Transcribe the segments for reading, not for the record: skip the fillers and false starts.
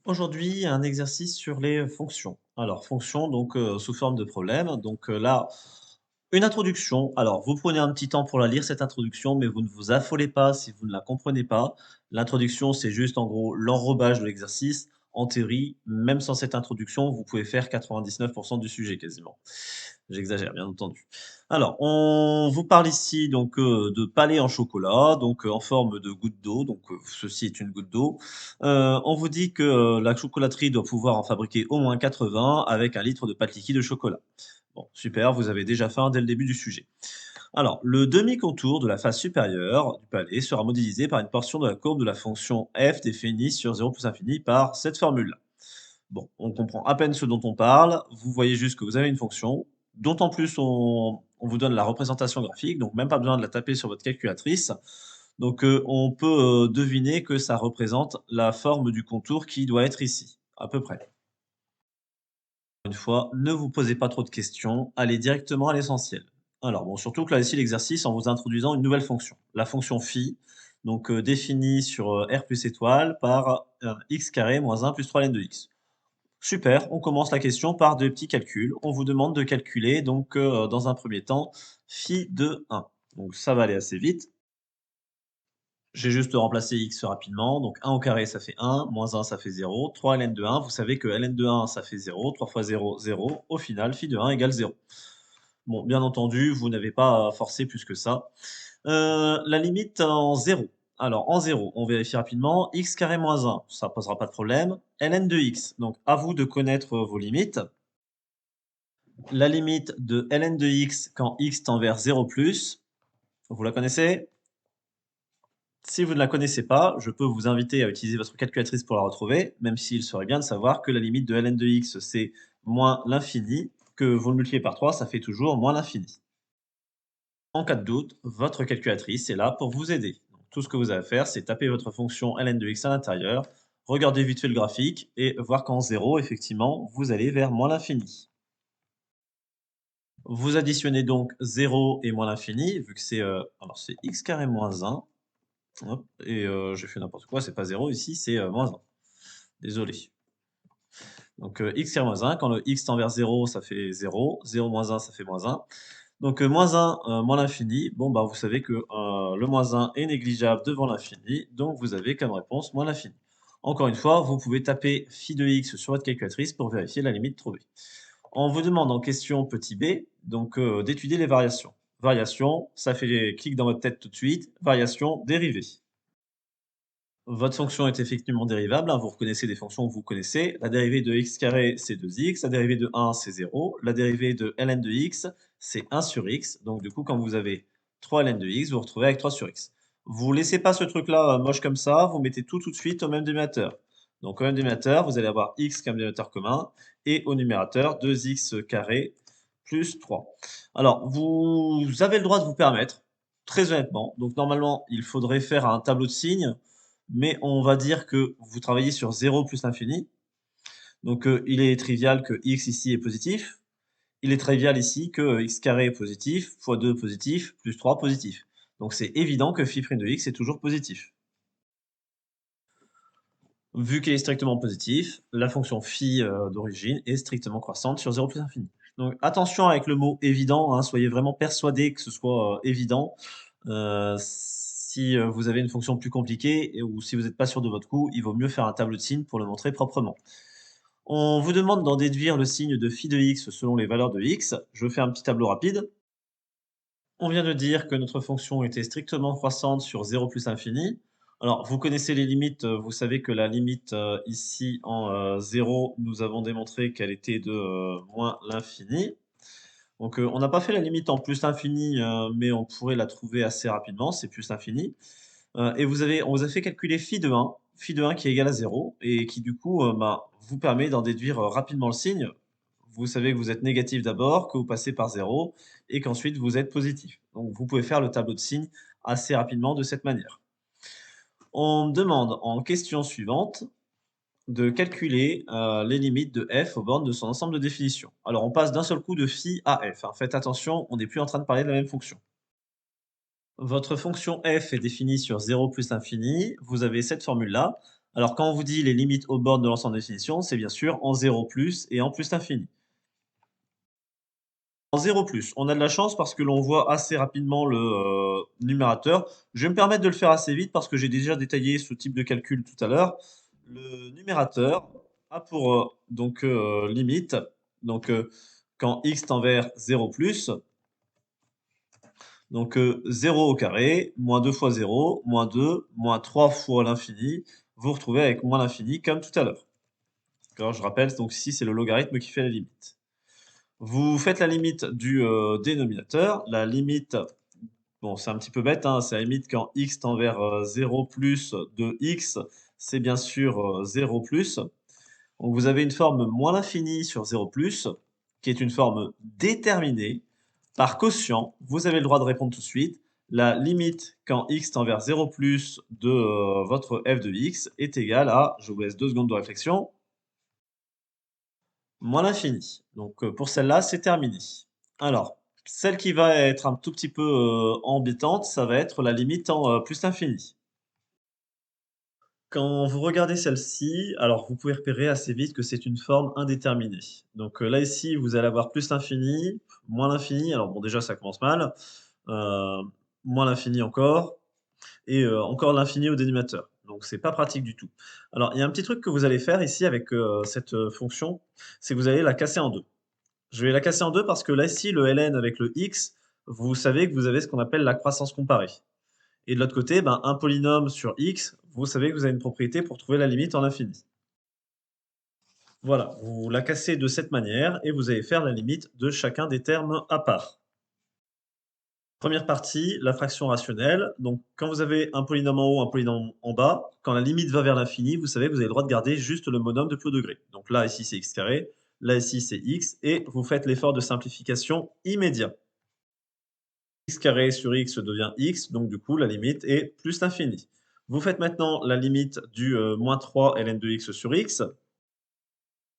Aujourd'hui, un exercice sur les fonctions. Alors, fonctions, donc sous forme de problème. Donc là, une introduction. Alors, vous prenez un petit temps pour la lire, cette introduction, mais vous ne vous affolez pas si vous ne la comprenez pas. L'introduction, c'est juste en gros l'enrobage de l'exercice. En théorie, même sans cette introduction, vous pouvez faire 99% du sujet quasiment. J'exagère, bien entendu. Alors, on vous parle ici donc de palais en chocolat, donc en forme de goutte d'eau, donc ceci est une goutte d'eau. On vous dit que, la chocolaterie doit pouvoir en fabriquer au moins 80 avec 1 litre de pâte liquide de chocolat. Bon, super, vous avez déjà faim dès le début du sujet. Alors, le demi-contour de la face supérieure du palais sera modélisé par une portion de la courbe de la fonction f définie sur 0 plus infini par cette formule-là. Bon, on comprend à peine ce dont on parle. Vous voyez juste que vous avez une fonction, dont en plus on vous donne la représentation graphique, donc même pas besoin de la taper sur votre calculatrice. Donc on peut deviner que ça représente la forme du contour qui doit être ici, à peu près. Une fois, ne vous posez pas trop de questions, allez directement à l'essentiel. Alors bon, surtout que là ici l'exercice en vous introduisant une nouvelle fonction, la fonction phi, donc définie sur r plus étoile par x carré moins 1 plus 3 ln de x. Super, on commence la question par des petits calculs. On vous demande de calculer donc, dans un premier temps, phi de 1. Donc ça va aller assez vite. J'ai juste remplacé x rapidement, donc 1 au carré ça fait 1, moins 1 ça fait 0, 3 ln de 1, vous savez que ln de 1 ça fait 0, 3 fois 0, 0. Au final, phi de 1 égale 0. Bon, bien entendu, vous n'avez pas à forcer plus que ça. La limite en 0. Alors en 0, on vérifie rapidement, x carré moins 1, ça posera pas de problème. Ln de x, donc à vous de connaître vos limites. La limite de ln de x quand x tend vers 0 plus, vous la connaissez? Si vous ne la connaissez pas, je peux vous inviter à utiliser votre calculatrice pour la retrouver, même s'il serait bien de savoir que la limite de ln de x, c'est moins l'infini, que vous le multipliez par 3, ça fait toujours moins l'infini. En cas de doute, votre calculatrice est là pour vous aider. Donc, tout ce que vous avez à faire, c'est taper votre fonction ln de x à l'intérieur, regarder vite fait le graphique et voir qu'en 0, effectivement, vous allez vers moins l'infini. Vous additionnez donc 0 et moins l'infini, vu que c'est, alors c'est x carré moins 1, hop et j'ai fait n'importe quoi, c'est pas 0 ici, c'est, moins 1. Désolé. Donc, x carré moins 1, quand le x tend vers 0, ça fait 0, 0 moins 1, ça fait moins 1. Donc, moins 1, moins l'infini, bon, bah, vous savez que, le moins 1 est négligeable devant l'infini, donc vous avez comme réponse moins l'infini. Encore une fois, vous pouvez taper phi de x sur votre calculatrice pour vérifier la limite trouvée. On vous demande en question petit b, donc d'étudier les variations. Variation, ça fait clic dans votre tête tout de suite. Variation, dérivée. Votre fonction est effectivement dérivable, hein, vous reconnaissez des fonctions que vous connaissez. La dérivée de x carré, c'est 2x. La dérivée de 1, c'est 0. La dérivée de ln de x, c'est 1 sur x. Donc du coup, quand vous avez 3 ln de x, vous vous retrouvez avec 3 sur x. Vous laissez pas ce truc-là moche comme ça, vous mettez tout de suite au même dénominateur. Donc au même dénominateur, vous allez avoir x comme dénominateur commun, et au numérateur, 2x carré plus 3. Alors, vous avez le droit de vous permettre, très honnêtement. Donc normalement, il faudrait faire un tableau de signes, mais on va dire que vous travaillez sur 0 plus l'infini. Donc il est trivial que x ici est positif. Il est trivial ici que x carré est positif, fois 2 positif, plus 3 positif. Donc c'est évident que phi' de x est toujours positif. Vu qu'il est strictement positif, la fonction phi d'origine est strictement croissante sur 0 plus infini. Donc attention avec le mot évident, hein, soyez vraiment persuadé que ce soit évident. Si vous avez une fonction plus compliquée ou si vous n'êtes pas sûr de votre coup, il vaut mieux faire un tableau de signes pour le montrer proprement. On vous demande d'en déduire le signe de phi de x selon les valeurs de x. Je fais un petit tableau rapide. On vient de dire que notre fonction était strictement croissante sur 0 plus infini. Alors, vous connaissez les limites, vous savez que la limite ici en 0, nous avons démontré qu'elle était de moins l'infini. Donc, on n'a pas fait la limite en plus l'infini, mais on pourrait la trouver assez rapidement, c'est plus l'infini. Et on vous a fait calculer phi de 1 qui est égal à 0 et qui du coup, bah, vous permet d'en déduire, rapidement le signe. Vous savez que vous êtes négatif d'abord, que vous passez par 0 et qu'ensuite vous êtes positif. Donc vous pouvez faire le tableau de signes assez rapidement de cette manière. On demande en question suivante de calculer, les limites de f aux bornes de son ensemble de définitions. Alors on passe d'un seul coup de phi à f, hein. Faites attention, on n'est plus en train de parler de la même fonction. Votre fonction f est définie sur 0 plus l'infini. Vous avez cette formule-là. Alors quand on vous dit les limites aux bornes de l'ensemble de définition, c'est bien sûr en 0 plus et en plus l'infini. En 0 plus, on a de la chance parce que l'on voit assez rapidement le, numérateur. Je vais me permettre de le faire assez vite parce que j'ai déjà détaillé ce type de calcul tout à l'heure. Le numérateur a pour, donc, limite, donc, quand x tend vers 0 plus, donc, 0 au carré, moins 2 fois 0, moins 2, moins 3 fois l'infini. Vous vous retrouvez avec moins l'infini comme tout à l'heure. D'accord, je rappelle, donc ici, c'est le logarithme qui fait la limite. Vous faites la limite du dénominateur. La limite, bon, c'est un petit peu bête, hein, c'est la limite quand x tend vers 0 plus de x, c'est bien sûr 0 plus. Donc vous avez une forme moins l'infini sur 0 plus, qui est une forme déterminée. Par quotient, vous avez le droit de répondre tout de suite. La limite quand x tend vers 0 plus de votre f de x est égale à, je vous laisse 2 secondes de réflexion, moins l'infini. Donc pour celle-là, c'est terminé. Alors, celle qui va être un tout petit peu embêtante, ça va être la limite en plus l'infini. Quand vous regardez celle-ci, alors vous pouvez repérer assez vite que c'est une forme indéterminée. Donc là ici, vous allez avoir plus l'infini, moins l'infini. Alors bon, déjà ça commence mal. Euh, Moins l'infini encore, et encore l'infini au dénominateur. Donc c'est pas pratique du tout. Alors il y a un petit truc que vous allez faire ici avec cette fonction, c'est que vous allez la casser en deux. Je vais la casser en deux parce que là, ici, le ln avec le x, vous savez que vous avez ce qu'on appelle la croissance comparée. Et de l'autre côté, ben, un polynôme sur x, vous savez que vous avez une propriété pour trouver la limite en infini. Voilà, vous la cassez de cette manière et vous allez faire la limite de chacun des termes à part. Première partie, la fraction rationnelle. Donc, quand vous avez un polynôme en haut, un polynôme en bas, quand la limite va vers l'infini, vous savez que vous avez le droit de garder juste le monôme de plus haut degré. Donc là, ici, c'est x carré. Là, ici, c'est x. Et vous faites l'effort de simplification immédiat. X carré sur x devient x, donc du coup, la limite est plus l'infini. Vous faites maintenant la limite du moins 3 ln de x sur x.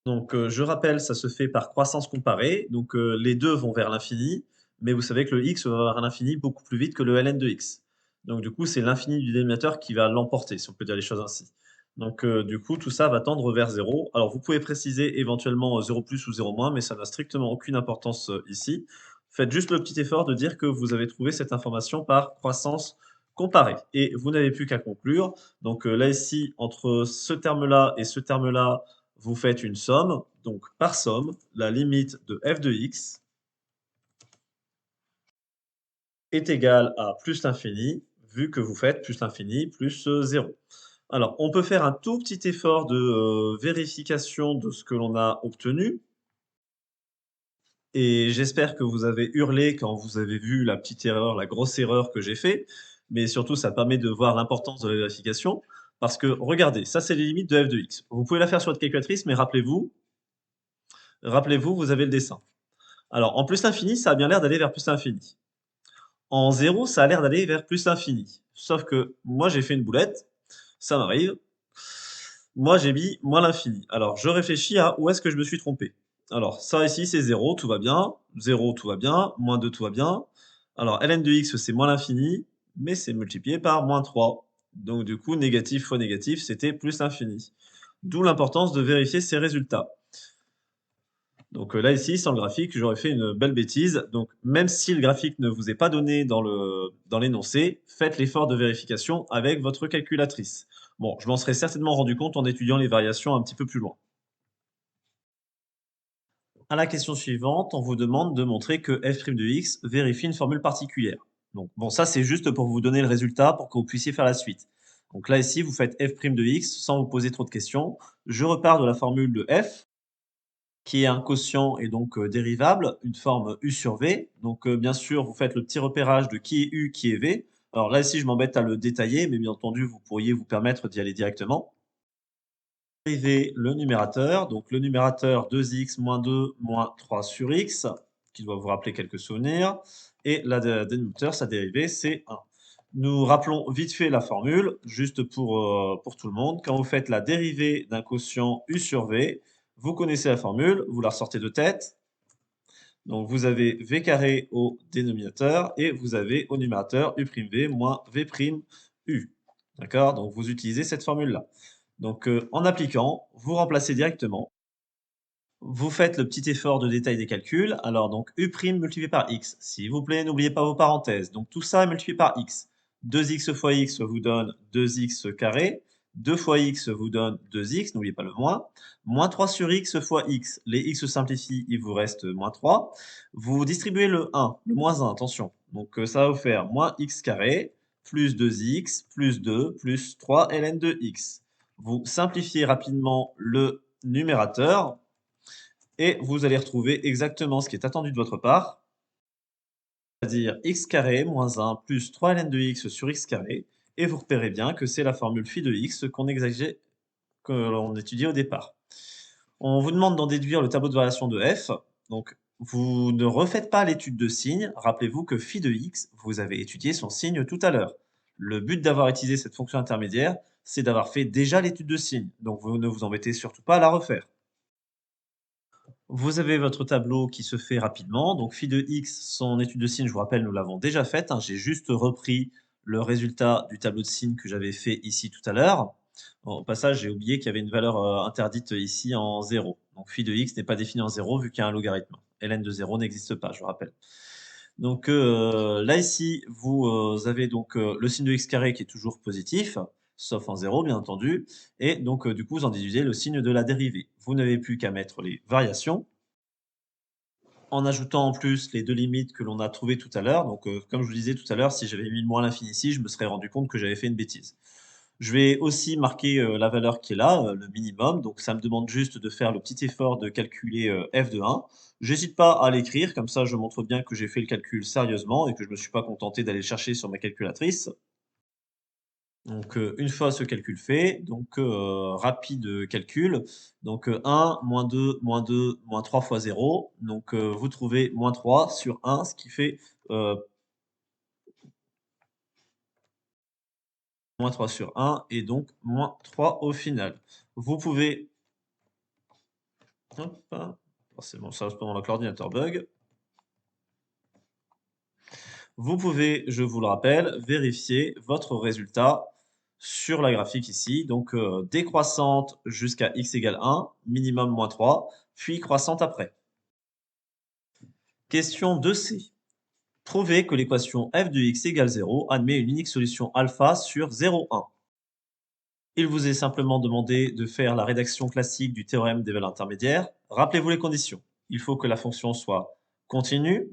Donc, je rappelle, ça se fait par croissance comparée. Donc, les deux vont vers l'infini, mais vous savez que le x va vers l'infini beaucoup plus vite que le ln de x. Donc, du coup, c'est l'infini du dénominateur qui va l'emporter, si on peut dire les choses ainsi. Donc, du coup, tout ça va tendre vers 0. Alors, vous pouvez préciser éventuellement 0 plus ou 0 moins, mais ça n'a strictement aucune importance ici. Faites juste le petit effort de dire que vous avez trouvé cette information par croissance comparée. Et vous n'avez plus qu'à conclure. Donc, là, ici, entre ce terme-là et ce terme-là, vous faites une somme. Donc, par somme, la limite de f de x est égale à plus l'infini, vu que vous faites plus l'infini plus 0. Alors, on peut faire un tout petit effort de vérification de ce que l'on a obtenu. Et j'espère que vous avez hurlé quand vous avez vu la petite erreur, la grosse erreur que j'ai fait. Mais surtout, ça permet de voir l'importance de la vérification. Parce que, regardez, ça, c'est les limites de f de x. Vous pouvez la faire sur votre calculatrice, mais rappelez-vous, vous avez le dessin. Alors, en plus l'infini, ça a bien l'air d'aller vers plus l'infini. En zéro, ça a l'air d'aller vers plus l'infini. Sauf que moi, j'ai fait une boulette, ça m'arrive. Moi, j'ai mis moins l'infini. Alors, je réfléchis à où est-ce que je me suis trompé. Alors, ça ici, c'est zéro, tout va bien. Zéro, tout va bien. Moins 2, tout va bien. Alors, ln de x, c'est moins l'infini, mais c'est multiplié par moins 3. Donc, du coup, négatif fois négatif, c'était plus l'infini. D'où l'importance de vérifier ces résultats. Donc là, ici, sans le graphique, j'aurais fait une belle bêtise. Donc, même si le graphique ne vous est pas donné dans l'énoncé, faites l'effort de vérification avec votre calculatrice. Bon, je m'en serais certainement rendu compte en étudiant les variations un petit peu plus loin. À la question suivante, on vous demande de montrer que f' de x vérifie une formule particulière. Donc, bon, ça, c'est juste pour vous donner le résultat pour que vous puissiez faire la suite. Donc là, ici, vous faites f' de x sans vous poser trop de questions. Je repars de la formule de f, qui est un quotient et donc dérivable, une forme u sur v. Donc bien sûr, vous faites le petit repérage de qui est u, qui est v. Alors là, ici, je m'embête à le détailler, mais bien entendu, vous pourriez vous permettre d'y aller directement. Dériver le numérateur, donc le numérateur 2x moins 2 moins 3 sur x, qui doit vous rappeler quelques souvenirs, et la dénominateur, sa dérivée, c'est 1. Nous rappelons vite fait la formule, juste pour tout le monde. Quand vous faites la dérivée d'un quotient u sur v, vous connaissez la formule, vous la ressortez de tête. Donc vous avez v carré au dénominateur et vous avez au numérateur u'v moins v' u. D'accord? Donc vous utilisez cette formule-là. Donc, en appliquant, vous remplacez directement. Vous faites le petit effort de détail des calculs. Alors donc U' multiplié par X. S'il vous plaît, n'oubliez pas vos parenthèses. Donc tout ça est multiplié par X. 2x fois X vous donne 2x carré. 2 fois X vous donne 2x, n'oubliez pas le moins. Moins 3 sur X fois X. Les X se simplifient, il vous reste moins 3. Vous distribuez le 1, le moins 1, attention. Donc ça va vous faire moins X carré, plus 2X, plus 2, plus 3 ln de X. Vous simplifiez rapidement le numérateur et vous allez retrouver exactement ce qui est attendu de votre part, c'est-à-dire x carré moins 1 plus 3 ln de x sur x carré, et vous repérez bien que c'est la formule phi de x que l'on étudiait au départ. On vous demande d'en déduire le tableau de variation de f, donc vous ne refaites pas l'étude de signe, rappelez-vous que phi de x, vous avez étudié son signe tout à l'heure. Le but d'avoir utilisé cette fonction intermédiaire, c'est d'avoir fait déjà l'étude de signe, donc vous ne vous embêtez surtout pas à la refaire. Vous avez votre tableau qui se fait rapidement. Donc phi de x, son étude de signe, je vous rappelle, nous l'avons déjà faite, hein. J'ai juste repris le résultat du tableau de signe que j'avais fait ici tout à l'heure. Bon, au passage, j'ai oublié qu'il y avait une valeur interdite ici en 0. Donc phi de x n'est pas défini en 0 vu qu'il y a un logarithme. ln de 0 n'existe pas, je vous rappelle. Donc là ici, vous avez donc le signe de x carré qui est toujours positif, sauf en 0 bien entendu, et donc du coup vous en déduisez le signe de la dérivée. Vous n'avez plus qu'à mettre les variations, en ajoutant en plus les deux limites que l'on a trouvées tout à l'heure. Donc comme je vous disais tout à l'heure, si j'avais mis le moins l'infini ici, je me serais rendu compte que j'avais fait une bêtise. Je vais aussi marquer la valeur qui est là, le minimum. Donc ça me demande juste de faire le petit effort de calculer f de 1. J'hésite pas à l'écrire, comme ça je montre bien que j'ai fait le calcul sérieusement et que je ne me suis pas contenté d'aller le chercher sur ma calculatrice. Donc une fois ce calcul fait, donc rapide calcul, donc 1 moins 2 moins 3 fois 0. Donc vous trouvez moins 3 sur 1, ce qui fait moins 3 sur 1 et donc moins 3 au final. Vous pouvez hop, forcément ça pendant que l'ordinateur bug. Vous pouvez, je vous le rappelle, vérifier votre résultat sur la graphique ici, donc décroissante jusqu'à x égale 1, minimum moins 3, puis croissante après. Question 2C. Prouvez que l'équation f de x égale 0 admet une unique solution alpha sur 0, 1. Il vous est simplement demandé de faire la rédaction classique du théorème des valeurs intermédiaires. Rappelez-vous les conditions. Il faut que la fonction soit continue,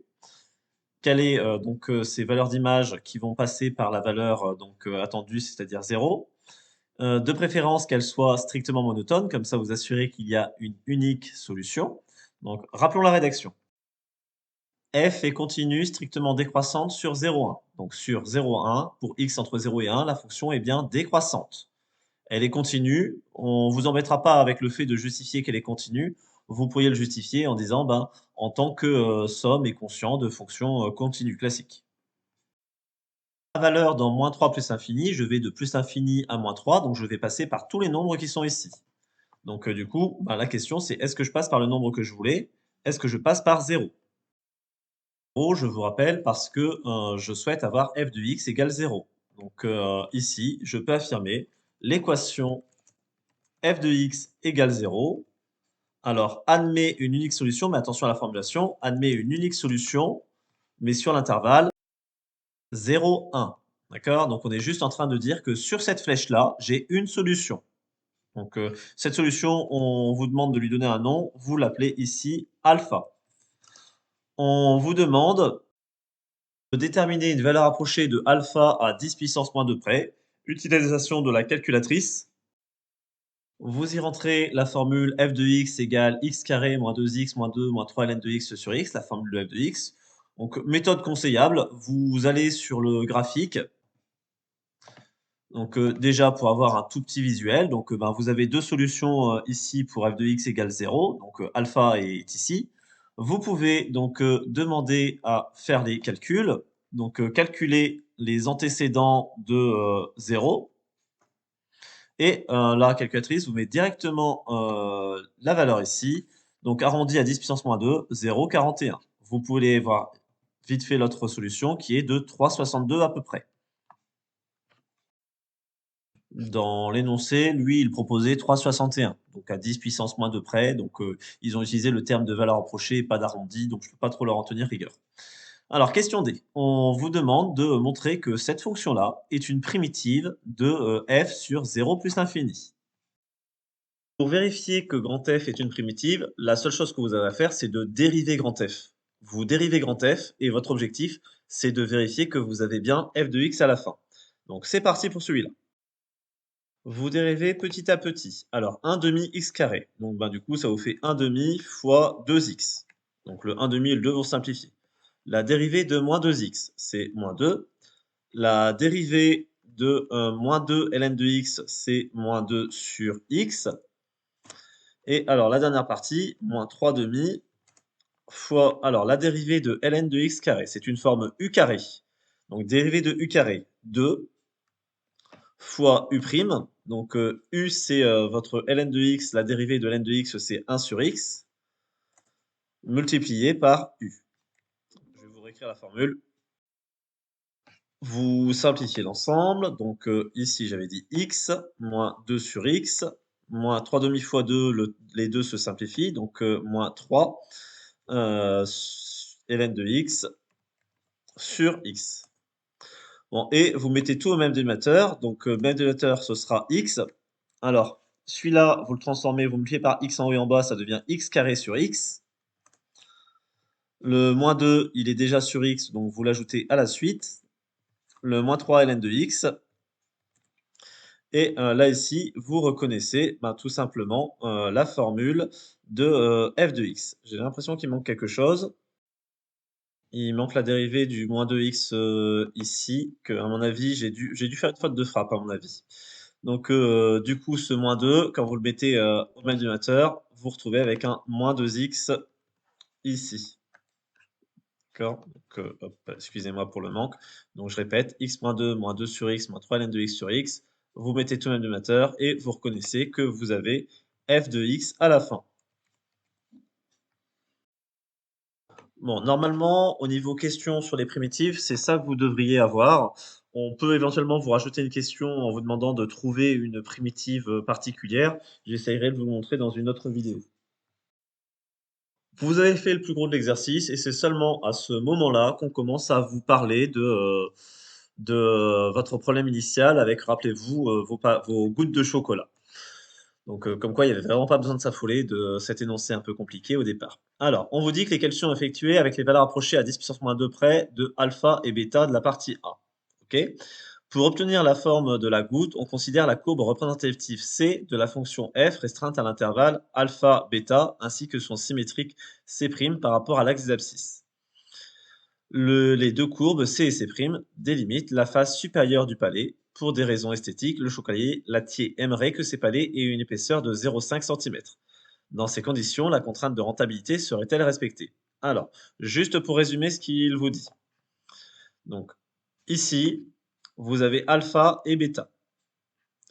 qu'elle ait donc ces valeurs d'image qui vont passer par la valeur attendue, c'est-à-dire 0. De préférence qu'elle soit strictement monotone, comme ça vous assurez qu'il y a une unique solution. Donc rappelons la rédaction. F est continue strictement décroissante sur 0,1. Donc sur 0,1, pour x entre 0 et 1, la fonction est bien décroissante. Elle est continue, on ne vous embêtera pas avec le fait de justifier qu'elle est continue. Vous pourriez le justifier en disant, ben, en tant que somme et conscient de fonction continue classique. La valeur dans moins 3 plus infini, je vais de plus infini à moins 3, donc je vais passer par tous les nombres qui sont ici. Donc du coup, ben, la question c'est est-ce que je passe par le nombre que je voulais? Est-ce que je passe par 0? Je vous rappelle, parce que je souhaite avoir f de x égale 0. Donc ici, je peux affirmer l'équation f de x égale 0. Alors, admet une unique solution, mais attention à la formulation, admet une unique solution, mais sur l'intervalle 0, 1. D'accord? Donc on est juste en train de dire que sur cette flèche-là, j'ai une solution. Donc cette solution, on vous demande de lui donner un nom, vous l'appelez ici alpha. On vous demande de déterminer une valeur approchée de alpha à 10 puissance moins 2 près. Utilisation de la calculatrice. Vous y rentrez la formule f de x égale x carré moins 2x moins 2 moins 3 ln de x sur x, la formule de f de x. Donc méthode conseillable, vous allez sur le graphique. Donc déjà pour avoir un tout petit visuel, donc ben, vous avez deux solutions ici pour f de x égale 0, donc alpha est ici. Vous pouvez donc demander à faire les calculs, donc calculer les antécédents de 0, et la calculatrice vous met directement la valeur ici, donc arrondi à 10 puissance moins 2, 0,41. Vous pouvez voir vite fait l'autre solution qui est de 3,62 à peu près. Dans l'énoncé, lui, il proposait 3,61, donc à 10 puissance moins 2 près, donc ils ont utilisé le terme de valeur approchée et pas d'arrondi, donc je ne peux pas trop leur en tenir rigueur. Alors question D, on vous demande de montrer que cette fonction-là est une primitive de, f sur 0 plus l'infini. Pour vérifier que grand F est une primitive, la seule chose que vous avez à faire, c'est de dériver grand F. Vous dérivez grand F et votre objectif, c'est de vérifier que vous avez bien f de x à la fin. Donc c'est parti pour celui-là. Vous dérivez petit à petit. Alors, 1 demi x carré. Donc, ben, du coup, ça vous fait 1 demi fois 2x. Donc, le 1 demi et le 2 vont simplifier. La dérivée de moins 2x, c'est moins 2. La dérivée de moins 2 ln de x, c'est moins 2 sur x. Et alors, la dernière partie, moins 3 demi fois... Alors, la dérivée de ln de x carré, c'est une forme u carré. Donc, dérivée de u carré, 2 fois u'. Donc u, c'est votre ln de x, la dérivée de ln de x, c'est 1 sur x, multiplié par u. Je vais vous réécrire la formule. Vous simplifiez l'ensemble. Donc ici, j'avais dit x, moins 2 sur x, moins 3 demi fois 2, les deux se simplifient, donc moins 3 ln de x sur x. Bon, et vous mettez tout au même dénominateur. Donc, même dénominateur, ce sera x. Alors, celui-là, vous le transformez, vous multipliez par x en haut et en bas, ça devient x carré sur x. Le moins 2, il est déjà sur x, donc vous l'ajoutez à la suite. Le moins 3 ln de x. Et là, ici, vous reconnaissez ben, tout simplement la formule de f de x. J'ai l'impression qu'il manque quelque chose. Il manque la dérivée du moins 2x ici, que à mon avis, j'ai dû faire une faute de frappe, à mon avis. Donc, du coup, ce moins 2, quand vous le mettez au même dénominateur, vous retrouvez avec un moins 2x ici. D'accord? Donc, hop, excusez-moi pour le manque. Donc, je répète, x moins 2 sur x, moins 3 ln de x sur x. Vous mettez tout au même dénominateur et vous reconnaissez que vous avez f de x à la fin. Bon, normalement, au niveau questions sur les primitives, c'est ça que vous devriez avoir. On peut éventuellement vous rajouter une question en vous demandant de trouver une primitive particulière. J'essayerai de vous montrer dans une autre vidéo. Vous avez fait le plus gros de l'exercice et c'est seulement à ce moment-là qu'on commence à vous parler de votre problème initial avec, rappelez-vous, vos gouttes de chocolat. Donc, comme quoi il n'y avait vraiment pas besoin de s'affoler de cet énoncé un peu compliqué au départ. Alors, on vous dit que les calculs sont effectués avec les valeurs approchées à 10 puissance moins 2 près de alpha et bêta de la partie A. Ok. Pour obtenir la forme de la goutte, on considère la courbe représentative C de la fonction f restreinte à l'intervalle alpha bêta ainsi que son symétrique C' par rapport à l'axe des abscisses. Les deux courbes C et C' délimitent la face supérieure du palais. Pour des raisons esthétiques, le chocolatier aimerait que ces palais aient une épaisseur de 0,5 cm. Dans ces conditions, la contrainte de rentabilité serait-elle respectée? Alors, juste pour résumer ce qu'il vous dit. Donc, ici, vous avez alpha et bêta.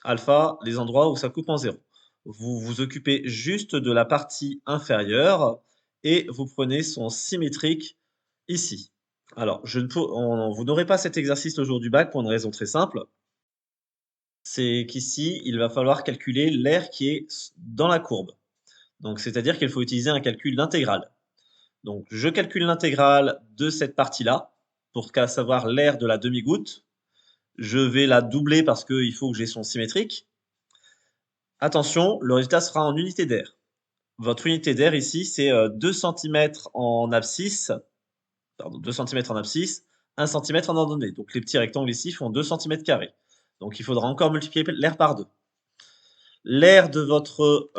Alpha, les endroits où ça coupe en zéro. Vous vous occupez juste de la partie inférieure et vous prenez son symétrique ici. Alors, vous n'aurez pas cet exercice le jour du bac pour une raison très simple. C'est qu'ici, il va falloir calculer l'air qui est dans la courbe. Donc, c'est-à-dire qu'il faut utiliser un calcul d'intégrale. Donc, je calcule l'intégrale de cette partie-là pour savoir l'air de la demi-goutte. Je vais la doubler parce qu'il faut que j'ai son symétrique. Attention, le résultat sera en unité d'air. Votre unité d'air ici, c'est 2 cm en abscisse, pardon, 2 cm en abscisse, 1 cm en ordonnée. Donc les petits rectangles ici font 2 cm². Donc il faudra encore multiplier l'air par 2. L'air de votre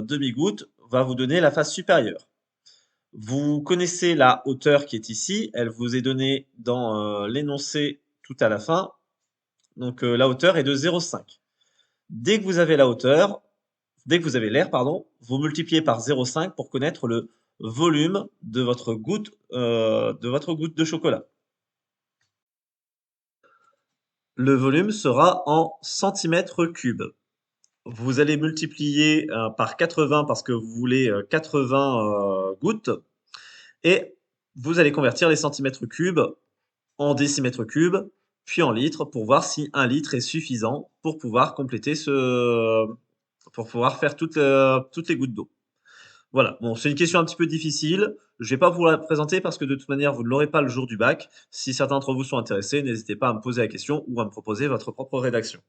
demi-goutte va vous donner la face supérieure. Vous connaissez la hauteur qui est ici, elle vous est donnée dans l'énoncé tout à la fin. Donc la hauteur est de 0,5. Dès que vous avez la hauteur, dès que vous avez l'air, pardon, vous multipliez par 0,5 pour connaître le volume de votre goutte de chocolat. Le volume sera en centimètres cubes. Vous allez multiplier par 80 parce que vous voulez 80 gouttes et vous allez convertir les centimètres cubes en décimètres cubes puis en litres pour voir si 1 litre est suffisant pour pouvoir compléter ce pour pouvoir faire toutes les gouttes d'eau. Voilà, bon, c'est une question un petit peu difficile. Je vais pas vous la présenter parce que de toute manière, vous ne l'aurez pas le jour du bac. Si certains d'entre vous sont intéressés, n'hésitez pas à me poser la question ou à me proposer votre propre rédaction.